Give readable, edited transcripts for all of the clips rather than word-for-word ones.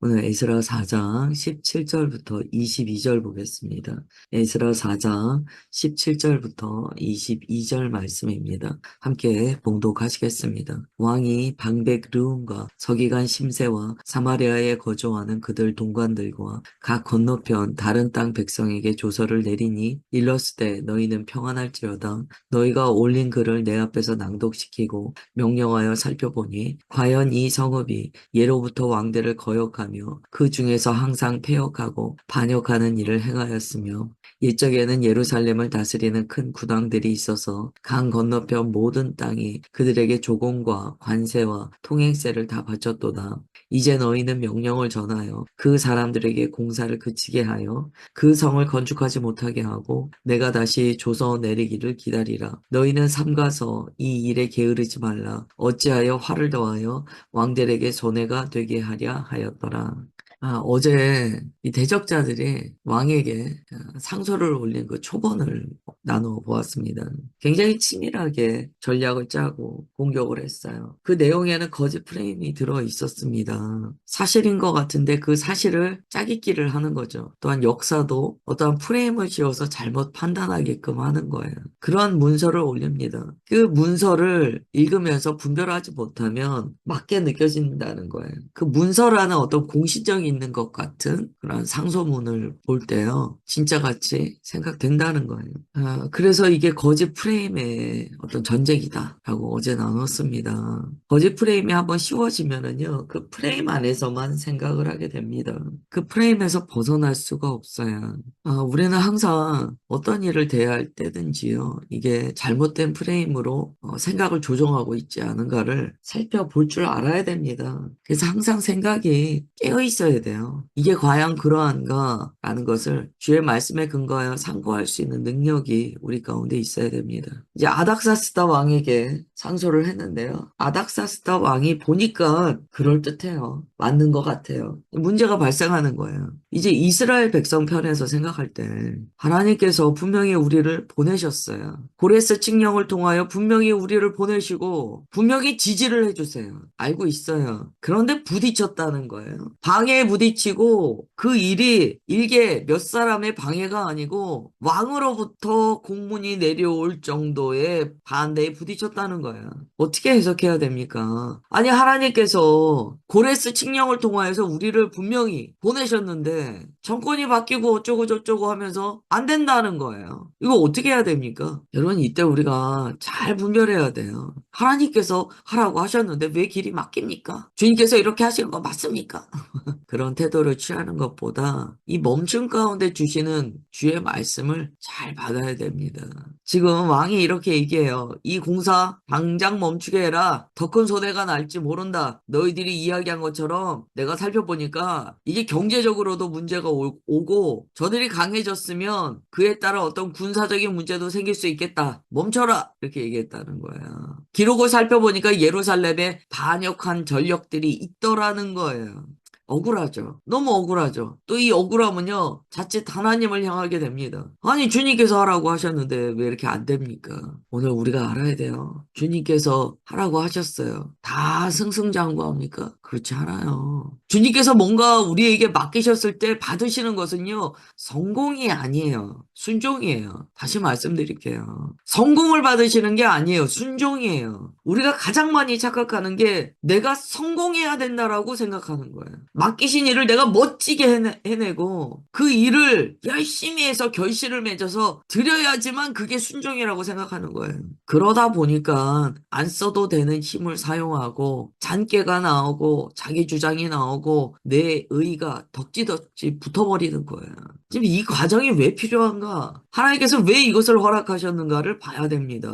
오늘 에스라 4장 17절부터 22절 보겠습니다. 에스라 4장 17절부터 22절 말씀입니다. 함께 봉독하시겠습니다. 왕이 방백 르움과 서기관 심세와 사마리아에 거주하는 그들 동관들과 각 건너편 다른 땅 백성에게 조서를 내리니 일러스되 너희는 평안할지어다. 너희가 올린 글을 내 앞에서 낭독시키고 명령하여 살펴보니 과연 이 성읍이 예로부터 왕들을 거역하며 그 중에서 항상 패역하고 반역하는 일을 행하였으며 옛적에는 예루살렘을 다스리는 큰 구당들이 있어서 강 건너편 모든 땅이 그들에게 조공과 관세와 통행세를 다 바쳤도다. 이제 너희는 명령을 전하여 그 사람들에게 공사를 그치게 하여 그 성을 건축하지 못하게 하고 내가 다시 조서 내리기를 기다리라. 너희는 삼가서 이 일에 게으르지 말라. 어찌하여 화를 더하여 왕들에게 손해가 되게 하랴 하였더라. 어제 이 대적자들이 왕에게 상소를 올린 그 초본을 나누어 보았습니다. 굉장히 치밀하게 전략을 짜고 공격을 했어요. 그 내용에는 거짓 프레임이 들어 있었습니다. 사실인 것 같은데 그 사실을 짜깁기를 하는 거죠. 또한 역사도 어떠한 프레임을 씌워서 잘못 판단하게끔 하는 거예요. 그러한 문서를 올립니다. 그 문서를 읽으면서 분별하지 못하면 맞게 느껴진다는 거예요. 그 문서라는 어떤 공신력이 있는 것 같은 그런 상소문을 볼 때요. 진짜같이 생각된다는 거예요. 그래서 이게 거짓 프레임의 어떤 전쟁이다라고 어제 나눴습니다. 거짓 프레임이 한번 씌워지면은요. 그 프레임 안에서만 생각을 하게 됩니다. 그 프레임에서 벗어날 수가 없어요. 우리는 항상 어떤 일을 대할 때든지요. 이게 잘못된 프레임으로 생각을 조정하고 있지 않은가를 살펴볼 줄 알아야 됩니다. 그래서 항상 생각이 깨어 있어야 돼요. 이게 과연 그러한가? 라는 것을 주의 말씀에 근거하여 상고할 수 있는 능력이 우리 가운데 있어야 됩니다. 이제 아닥사스다 왕에게 상소를 했는데요. 아닥사스다 왕이 보니까 그럴듯해요. 맞는 것 같아요. 문제가 발생하는 거예요. 이제 이스라엘 백성 편에서 생각할 때 하나님께서 분명히 우리를 보내셨어요. 고레스 칙령을 통하여 분명히 우리를 보내시고 분명히 지지를 해주세요. 알고 있어요. 그런데 부딪혔다는 거예요. 방해에 부딪히고 그 일이 일개 몇 사람의 방해가 아니고 왕으로부터 공문이 내려올 정도의 반대에 부딪혔다는 거예요. 어떻게 해석해야 됩니까? 아니 하나님께서 고레스 칙령을 통하여서 우리를 분명히 보내셨는데 정권이 바뀌고 어쩌고 저쩌고 하면서 안 된다는 거예요. 이거 어떻게 해야 됩니까? 여러분 이때 우리가 잘 분별해야 돼요. 하나님께서 하라고 하셨는데 왜 길이 막힙니까? 주님께서 이렇게 하시는 거 맞습니까? 그런 태도를 취하는 것보다 이 멈춤 가운데 주시는 주의 말씀을 잘 받아야 됩니다. 지금 왕이 이렇게 얘기해요. 이 공사 당장 멈추게 해라. 더 큰 손해가 날지 모른다. 너희들이 이야기한 것처럼 내가 살펴보니까 이게 경제적으로도 문제가 오고 저들이 강해졌으면 그에 따라 어떤 군사적인 문제도 생길 수 있겠다. 멈춰라. 이렇게 얘기했다는 거예요. 기록을 살펴보니까 예루살렘에 반역한 전력들이 있더라는 거예요. 억울하죠. 너무 억울하죠. 또 이 억울함은요, 자칫 하나님을 향하게 됩니다. 아니, 주님께서 하라고 하셨는데 왜 이렇게 안 됩니까? 오늘 우리가 알아야 돼요. 주님께서 하라고 하셨어요. 다 승승장구합니까? 그렇지 않아요. 주님께서 뭔가 우리에게 맡기셨을 때 받으시는 것은요, 성공이 아니에요. 순종이에요. 다시 말씀드릴게요. 성공을 받으시는 게 아니에요. 순종이에요. 우리가 가장 많이 착각하는 게 내가 성공해야 된다라고 생각하는 거예요. 맡기신 일을 내가 멋지게 해내고 그 일을 열심히 해서 결실을 맺어서 드려야지만 그게 순종이라고 생각하는 거예요. 그러다 보니까 안 써도 되는 힘을 사용하고 잔꾀가 나오고 자기 주장이 나오고 내 의가 덕지덕지 붙어버리는 거예요. 지금 이 과정이 왜 필요한가? 하나님께서 왜 이것을 허락하셨는가를 봐야 됩니다.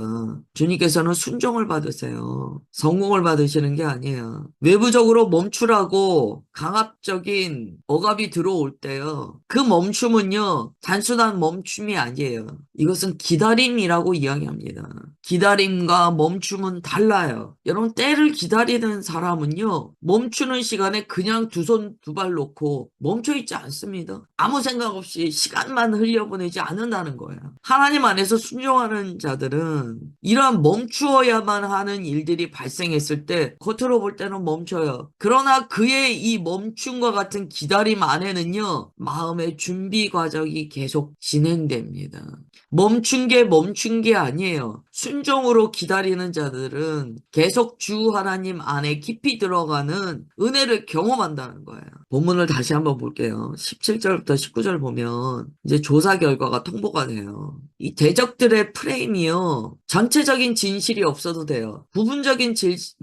주님께서는 순종을 받으세요. 성공을 받으시는 게 아니에요. 외부적으로 멈추라고 강압적인 억압이 들어올 때요. 그 멈춤은요, 단순한 멈춤이 아니에요. 이것은 기다림이라고 이야기합니다. 기다림과 멈춤은 달라요. 여러분, 때를 기다리는 사람은요, 멈추는 시간에 그냥 두 손 두 발 놓고 멈춰 있지 않습니다. 아무 생각 없이 시간만 흘려보내지 않는다는 거예요. 하나님 안에서 순종하는 자들은 이러한 멈추어야만 하는 일들이 발생했을 때 겉으로 볼 때는 멈춰요. 그러나 그의 이 멈춤과 같은 기다림 안에는요, 마음의 준비 과정이 계속 진행됩니다. 멈춘 게 아니에요. 순종으로 기다리는 자들은 계속 주 하나님 안에 깊이 들어가는 은혜를 경험한다는 거예요. 본문을 다시 한번 볼게요. 17절부터 19절 보면 이제 조사 결과가 통보가 돼요. 이 대적들의 프레임이요, 전체적인 진실이 없어도 돼요. 부분적인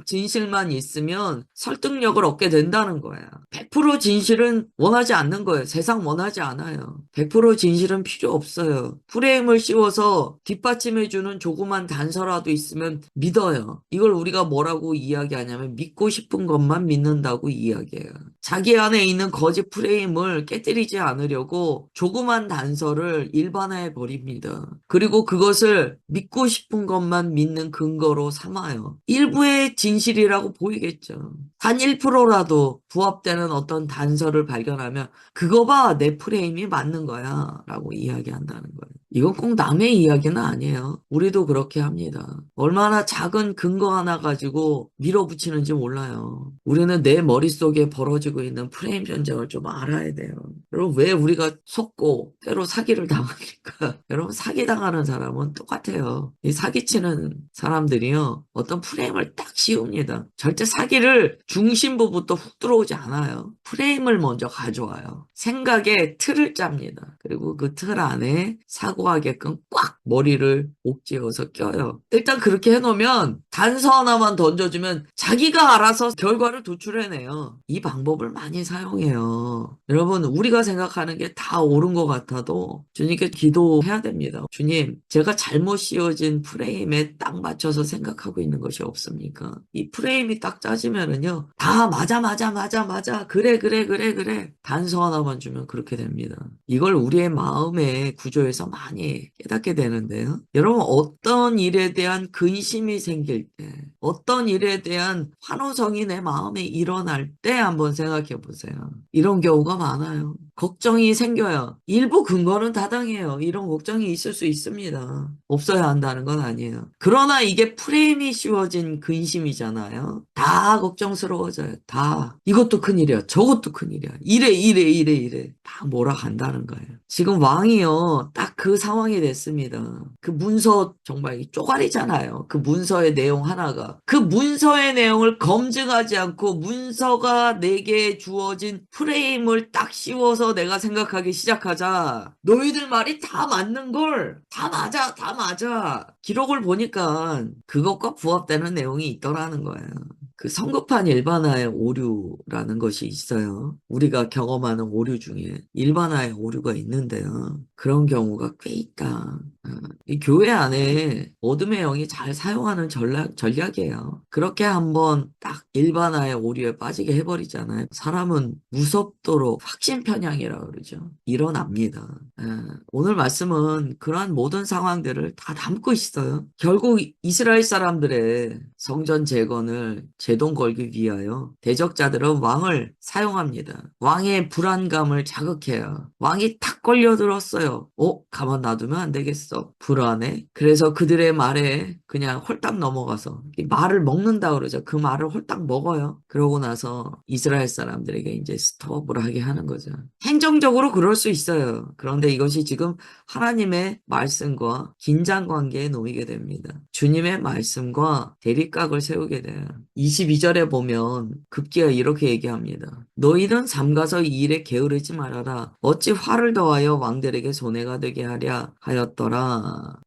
진실만 있으면 설득력을 얻게 된다는 거예요. 100% 진실은 원하지 않는 거예요. 세상 원하지 않아요. 100% 진실은 필요 없어요. 프레임을 씌워서 뒷받침해주는 조그만 단서라도 있으면 믿어요. 이걸 우리가 뭐라고 이야기하냐면 믿고 싶은 것만 믿는다고 이야기해요. 자기 안에 있는 거짓 프레임을 깨뜨리지 않으려고 조그만 단서를 일반화해 버립니다. 그리고 그것을 믿고 싶은 것만 믿는 근거로 삼아요. 일부의 진실이라고 보이겠죠. 단 1%라도 부합되는 어떤 단서를 발견하면 그거 봐, 내 프레임이 맞는 거야 라고 이야기한다는 거예요. 이건 꼭 남의 이야기는 아니에요. 우리도 그렇게 합니다. 얼마나 작은 근거 하나 가지고 밀어붙이는지 몰라요. 우리는 내 머릿속에 벌어지고 있는 프레임 전쟁을 좀 알아야 돼요. 여러분, 왜 우리가 속고 때로 사기를 당합니까? 여러분, 사기당하는 사람은 똑같아요. 이 사기치는 사람들이요, 어떤 프레임을 딱 씌웁니다. 절대 사기를 중심부부터 훅 들어오지 않아요. 프레임을 먼저 가져와요. 생각의 틀을 짭니다. 그리고 그 틀 안에 사고하게끔 꽉 머리를 옥죄어서 껴요. 일단 그렇게 해놓으면 단서 하나만 던져주면 자기가 알아서 결과를 도출해내요. 이 방법을 많이 사용해요. 여러분, 우리가 생각하는 게 다 옳은 것 같아도 주님께 기도해야 됩니다. 주님, 제가 잘못 씌워진 프레임에 딱 맞춰서 생각하고 있는 것이 없습니까? 이 프레임이 딱 짜지면은요, 다 맞아. 그래. 단서 하나만 주면 그렇게 됩니다. 이걸 우리의 마음의 구조에서 많이 깨닫게 되는데요. 여러분, 어떤 일에 대한 근심이 생길 때, 어떤 일에 대한 환호성이 내 마음에 일어날 때 한번 생각해 보세요. 이런 경우가 많아요. 걱정이 생겨요. 일부 근거는 타당해요. 이런 걱정이 있을 수 있습니다. 없어야 한다는 건 아니에요. 그러나 이게 프레임이 씌워진 근심이잖아요. 다 걱정스러워져요. 다. 이것도 큰일이야. 저것도 큰일이야. 이래. 다 몰아간다는 거예요. 지금 왕이요, 딱 그 상황이 됐습니다. 그 문서 정말 쪼가리잖아요. 그 문서의 내용 하나가. 그 문서의 내용을 검증하지 않고 문서가 내게 주어진 프레임을 딱 씌워서 내가 생각하기 시작하자. 너희들 말이 다 맞는 걸. 다 맞아. 기록을 보니까 그것과 부합되는 내용이 있더라는 거예요. 그 성급한 일반화의 오류라는 것이 있어요. 우리가 경험하는 오류 중에 일반화의 오류가 있는데요. 그런 경우가 꽤 있다. 이 교회 안에 어둠의 영이 잘 사용하는 전략이에요. 그렇게 한번 딱 일반화의 오류에 빠지게 해버리잖아요. 사람은 무섭도록 확신 편향이라고 그러죠. 일어납니다. 오늘 말씀은 그러한 모든 상황들을 다 담고 있어요. 결국 이스라엘 사람들의 성전 재건을 제동 걸기 위하여 대적자들은 왕을 사용합니다. 왕의 불안감을 자극해요. 왕이 탁 걸려들었어요. 가만 놔두면 안 되겠어. 불안해. 그래서 그들의 말에 그냥 홀딱 넘어가서 말을 먹는다 그러죠. 그 말을 홀딱 먹어요. 그러고 나서 이스라엘 사람들에게 이제 스톱을 하게 하는 거죠. 행정적으로 그럴 수 있어요. 그런데 이것이 지금 하나님의 말씀과 긴장 관계에 놓이게 됩니다. 주님의 말씀과 대립각을 세우게 돼요. 22절에 보면 급기야 이렇게 얘기합니다. 너희는 삼가서 이 일에 게으르지 말아라. 어찌 화를 더하여 왕들에게 손해가 되게 하랴 하였더라.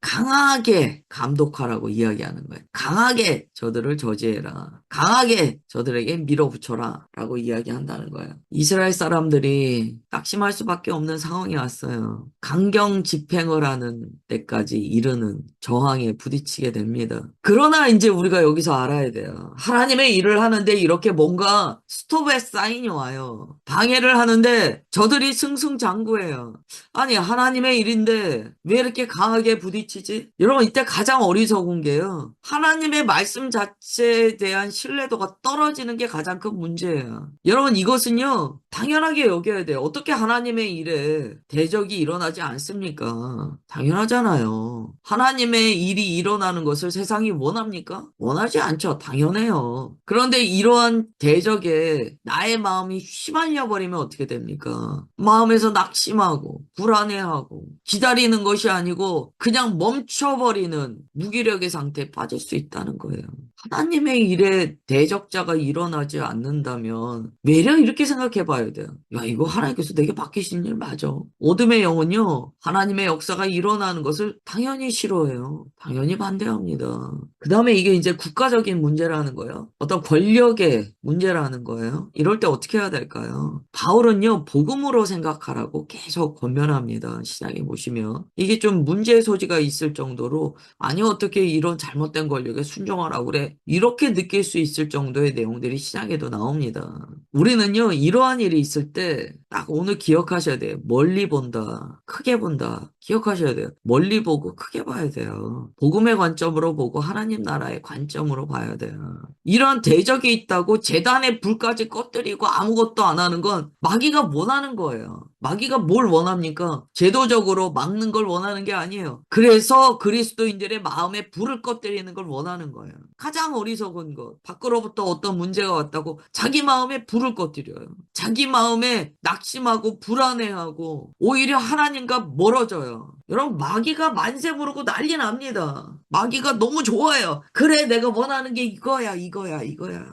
강하게 감독하라고 이야기하는 거예요. 강하게 저들을 저지해라. 강하게 저들에게 밀어붙여라 라고 이야기한다는 거예요. 이스라엘 사람들이 딱 낙심할 수밖에 없는 상황이 왔어요. 강경 집행을 하는 때까지 이르는 저항에 부딪히게 됩니다. 그러나 이제 우리가 여기서 알아야 돼요. 하나님의 일을 하는데 이렇게 뭔가 스톱의 사인이 와요. 방해를 하는데 저들이 승승장구해요. 아니, 하나님의 일인데 왜 이렇게 강하게 부딪히지? 여러분, 이때 가장 어리석은 게요. 하나님의 말씀 자체에 대한 신뢰도가 떨어지는 게 가장 큰 문제예요. 여러분, 이것은요, 당연하게 여겨야 돼요. 어떻게 하나님의 일에 대적이 일어나지 않습니까? 당연하잖아요. 하나님의 일이 일어나는 것을 세상이 원합니까? 원하지 않죠. 당연해요. 그런데 이러한 대적에 나의 마음이 휘말려 버리면 어떻게 됩니까? 마음에서 낙심하고 불안해하고 기다리는 것이 아니고 그냥 멈춰버리는 무기력의 상태에 빠질 수 있다는 거예요. 하나님의 일에 대적자가 일어나지 않는다면 외려 이렇게 생각해 봐야 돼요. 야, 이거 하나님께서 내게 맡기신 일 맞아. 어둠의 영은요, 하나님의 역사가 일어나는 것을 당연히 싫어해요. 당연히 반대합니다. 그 다음에 이게 이제 국가적인 문제라는 거예요. 어떤 권력의 문제라는 거예요. 이럴 때 어떻게 해야 될까요? 바울은요, 복음으로 생각하라고 계속 권면합니다. 시작해 보시면. 이게 좀 문제의 소지가 있을 정도로, 아니, 어떻게 이런 잘못된 권력에 순종하라고 그래? 이렇게 느낄 수 있을 정도의 내용들이 시작에도 나옵니다. 우리는요, 이러한 일이 있을 때, 딱 오늘 기억하셔야 돼요. 멀리 본다, 크게 본다. 기억하셔야 돼요. 멀리 보고 크게 봐야 돼요. 복음의 관점으로 보고 하나님 나라의 관점으로 봐야 돼요. 이런 대적이 있다고 재단의 불까지 꺼뜨리고 아무것도 안 하는 건 마귀가 원하는 거예요. 마귀가 뭘 원합니까? 제도적으로 막는 걸 원하는 게 아니에요. 그래서 그리스도인들의 마음에 불을 꺼뜨리는 걸 원하는 거예요. 가장 어리석은 것. 밖으로부터 어떤 문제가 왔다고 자기 마음에 불을 꺼뜨려요. 자기 마음에 낙심하고 불안해하고 오히려 하나님과 멀어져요. 여러분, 마귀가 만세 부르고 난리 납니다. 마귀가 너무 좋아요. 그래, 내가 원하는 게 이거야, 이거야, 이거야.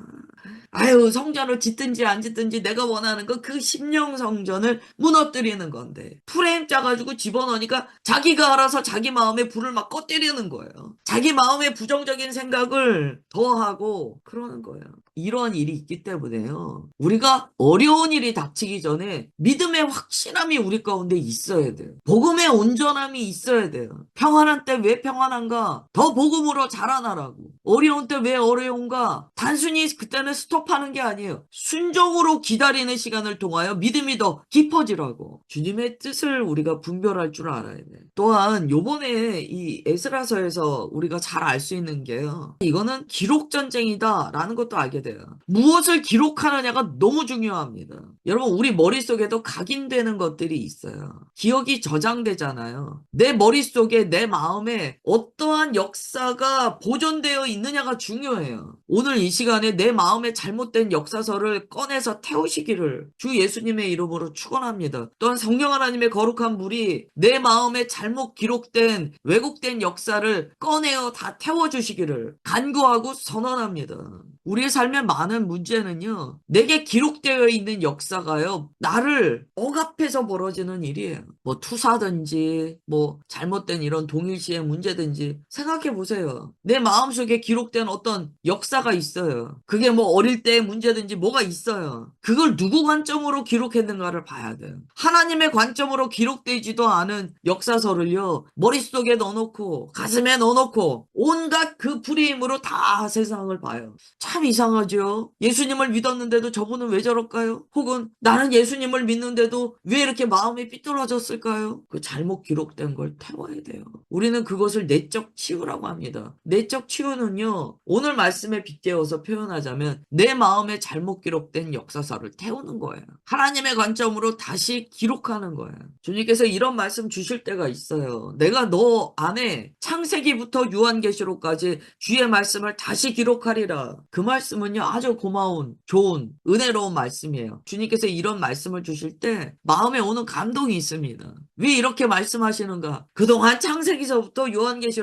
아유, 성전을 짓든지 안 짓든지 내가 원하는 건 그 심령 성전을 무너뜨리는 건데 프레임 짜가지고 집어넣으니까 자기가 알아서 자기 마음에 불을 막 꺼뜨리는 거예요. 자기 마음에 부정적인 생각을 더하고 그러는 거예요. 이런 일이 있기 때문에요. 우리가 어려운 일이 닥치기 전에 믿음의 확신함이 우리 가운데 있어야 돼요. 복음의 온전함이 있어야 돼요. 평안한 때 왜 평안한가? 더 복음으로 자라나라고. 어려운 때 왜 어려운가? 단순히 그때는 스톱하는 게 아니에요. 순종으로 기다리는 시간을 통하여 믿음이 더 깊어지라고. 주님의 뜻을 우리가 분별할 줄 알아야 돼요. 또한 요번에 이 에스라서에서 우리가 잘 알 수 있는 게요. 이거는 기록 전쟁이다라는 것도 알게 돼요. 무엇을 기록하느냐가 너무 중요합니다. 여러분, 우리 머릿속에도 각인되는 것들이 있어요. 기억이 저장되잖아요. 내 머릿속에 내 마음에 어떠한 역사가 보존되어 있느냐가 중요해요. 오늘 이 시간에 내 마음에 잘못된 역사서를 꺼내서 태우시기를 주 예수님의 이름으로 축원합니다. 또한 성령 하나님의 거룩한 불이 내 마음에 잘못 기록된 왜곡된 역사를 꺼내어 다 태워주시기를 간구하고 선언합니다. 우리의 삶의 많은 문제는요, 내게 기록되어 있는 역사가요, 나를 억압해서 벌어지는 일이에요. 뭐 투사든지 뭐 잘못된 이런 동일시의 문제든지 생각해 보세요. 내 마음속에 기록된 어떤 역사가 있어요. 그게 뭐 어릴 때의 문제든지 뭐가 있어요. 그걸 누구 관점으로 기록했는가를 봐야 돼요. 하나님의 관점으로 기록되지도 않은 역사서를요, 머릿속에 넣어놓고 가슴에 넣어놓고 온갖 그 불의임으로 다 세상을 봐요. 참 이상하죠. 예수님을 믿었는데도 저분은 왜 저럴까요? 혹은 나는 예수님을 믿는데도 왜 이렇게 마음이 삐뚤어졌을까요? 그 잘못 기록된 걸 태워야 돼요. 우리는 그것을 내적 치유라고 합니다. 내적 치유는요, 오늘 말씀에 빗대어서 표현하자면 내 마음에 잘못 기록된 역사서를 태우는 거예요. 하나님의 관점으로 다시 기록하는 거예요. 주님께서 이런 말씀 주실 때가 있어요. 내가 너 안에 창세기부터 요한계시록까지 주의 말씀을 다시 기록하리라. 그 말씀은요, 아주 고마운, 좋은, 은혜로운 말씀이에요. 주님께서 이런 말씀을 주실 때 마음에 오는 감동이 있습니다. 왜 이렇게 말씀하시는가? 그동안 창세기서부터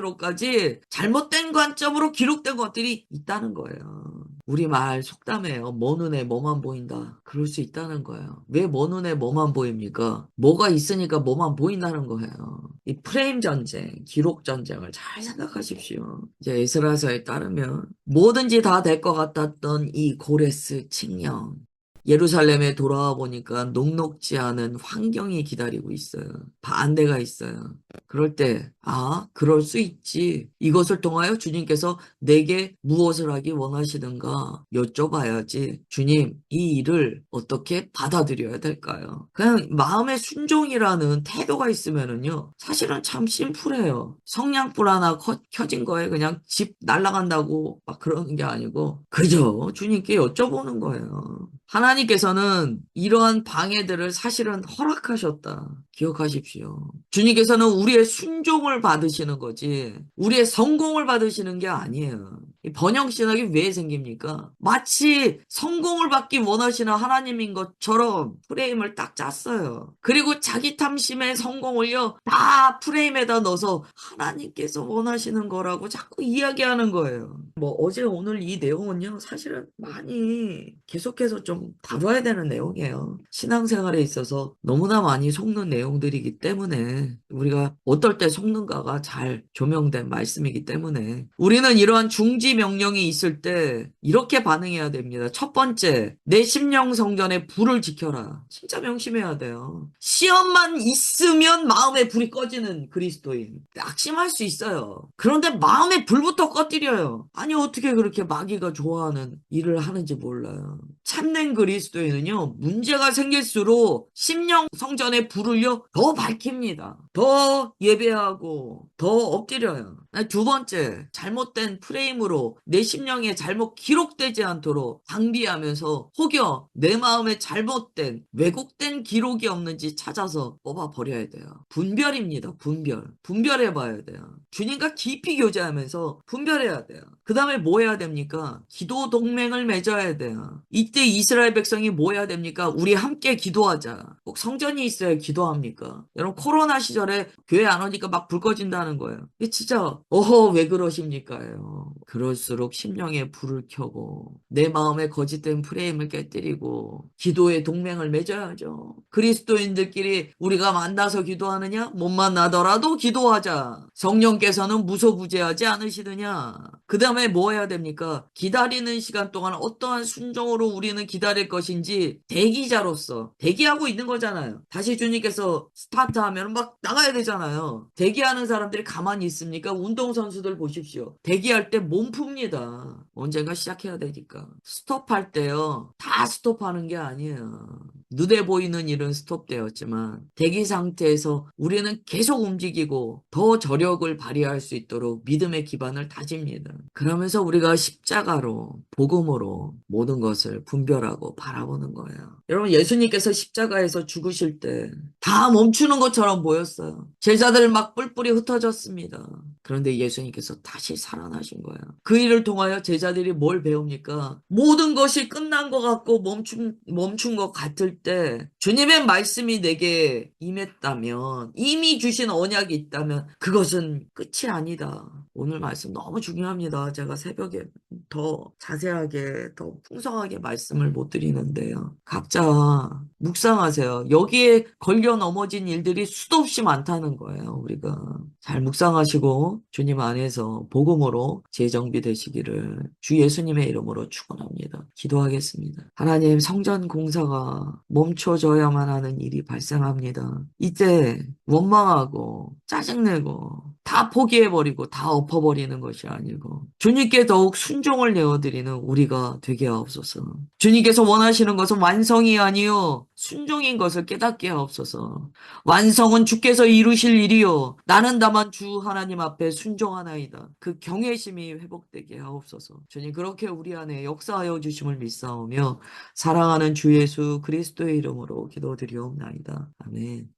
요한계시록까지 잘못된 관점으로 기록된 것들이 있다는 거예요. 우리말 속담해요. 먼 눈에 뭐만 보인다. 그럴 수 있다는 거예요. 왜 먼 눈에 뭐만 보입니까? 뭐가 있으니까 뭐만 보인다는 거예요. 이 프레임 전쟁, 기록 전쟁을 잘 생각하십시오. 이제 에스라서에 따르면 뭐든지 다 될 것 같았던 이 고레스 칙령. 예루살렘에 돌아와 보니까 녹록지 않은 환경이 기다리고 있어요. 반대가 있어요. 그럴 때, 그럴 수 있지. 이것을 통하여 주님께서 내게 무엇을 하기 원하시는가 여쭤봐야지. 주님, 이 일을 어떻게 받아들여야 될까요? 그냥 마음의 순종이라는 태도가 있으면은요, 사실은 참 심플해요. 성냥불 하나 켜진 거에 그냥 집 날아간다고 막 그러는 게 아니고, 그저 주님께 여쭤보는 거예요. 하나님께서는 이러한 방해들을 사실은 허락하셨다. 기억하십시오. 주님께서는 우리의 순종을 받으시는 거지, 우리의 성공을 받으시는 게 아니에요. 이 번영신학이 왜 생깁니까? 마치 성공을 받기 원하시는 하나님인 것처럼 프레임을 딱 짰어요. 그리고 자기 탐심의 성공을요, 다 프레임에다 넣어서 하나님께서 원하시는 거라고 자꾸 이야기하는 거예요. 뭐 어제 오늘 이 내용은요, 사실은 많이 계속해서 좀 다뤄야 되는 내용이에요. 신앙생활에 있어서 너무나 많이 속는 내용들이기 때문에, 우리가 어떨 때 속는가가 잘 조명된 말씀이기 때문에, 우리는 이러한 중지 명령이 있을 때 이렇게 반응해야 됩니다. 첫 번째, 내 심령 성전에 불을 지켜라. 진짜 명심해야 돼요. 시험만 있으면 마음에 불이 꺼지는 그리스도인. 낙심할 수 있어요. 그런데 마음에 불부터 꺼뜨려요. 아니, 어떻게 그렇게 마귀가 좋아하는 일을 하는지 몰라요. 참된 그리스도인은요, 문제가 생길수록 심령 성전의 불을요, 더 밝힙니다. 더 예배하고, 더 엎드려요. 두 번째, 잘못된 프레임으로 내 심령에 잘못 기록되지 않도록 방비하면서 혹여 내 마음에 잘못된, 왜곡된 기록이 없는지 찾아서 뽑아버려야 돼요. 분별입니다. 분별해봐야 돼요. 주님과 깊이 교제하면서 분별해야 돼요. 그 다음에 뭐 해야 됩니까? 기도 동맹을 맺어야 돼요. 이때 이스라엘 백성이 뭐 해야 됩니까? 우리 함께 기도하자. 꼭 성전이 있어야 기도합니까? 여러분, 코로나 시절에 교회 안 오니까 막 불 꺼진다는 거예요. 이게 진짜 왜 그러십니까요? 그럴수록 심령에 불을 켜고 내 마음에 거짓된 프레임을 깨뜨리고 기도의 동맹을 맺어야죠. 그리스도인들끼리 우리가 만나서 기도하느냐? 못 만나더라도 기도하자. 성령께서는 무소부재하지 않으시느냐? 그 다음에 뭐 해야 됩니까? 기다리는 시간 동안 어떠한 순종으로 우리는 기다릴 것인지 대기자로서 대기하고 있는 거잖아요. 다시 주님께서 스타트하면 막 나가야 되잖아요. 대기하는 사람들이 가만히 있습니까? 운동선수들 보십시오. 대기할 때 몸 풉니다. 언젠가 시작해야 되니까. 스톱할 때요, 다 스톱하는 게 아니에요. 눈에 보이는 일은 스톱되었지만 대기 상태에서 우리는 계속 움직이고 더 저력을 발휘할 수 있도록 믿음의 기반을 다집니다. 그러면서 우리가 십자가로, 복음으로 모든 것을 분별하고 바라보는 거예요. 여러분, 예수님께서 십자가에서 죽으실 때 다 멈추는 것처럼 보였어요. 제자들 막 뿔뿔이 흩어졌습니다. 그런데 예수님께서 다시 살아나신 거예요. 그 일을 통하여 제자들이 뭘 배웁니까? 모든 것이 끝난 것 같고 멈춘 것 같을 때 주님의 말씀이 내게 임했다면, 이미 주신 언약이 있다면 그것은 끝이 아니다. 오늘 말씀 너무 중요합니다. 제가 새벽에 더 자세하게, 더 풍성하게 말씀을 못 드리는데요. 각자 묵상하세요. 여기에 걸려 넘어진 일들이 수도 없이 많다는 거예요. 우리가 잘 묵상하시고 주님 안에서 복음으로 재정비되시기를 주 예수님의 이름으로 축원합니다. 기도하겠습니다. 하나님, 성전 공사가 멈춰져야만 하는 일이 발생합니다. 이때 원망하고 짜증내고 다 포기해버리고 다 엎어버리는 것이 아니고 주님께 더욱 순종을 내어드리는 우리가 되게 하옵소서. 주님께서 원하시는 것은 완성이 아니요 순종인 것을 깨닫게 하옵소서. 완성은 주께서 이루실 일이요 나는 다만 주 하나님 앞에 순종하나이다. 그 경외심이 회복되게 하옵소서. 주님, 그렇게 우리 안에 역사하여 주심을 믿사오며 사랑하는 주 예수 그리스도의 이름으로 기도드리옵나이다. 아멘.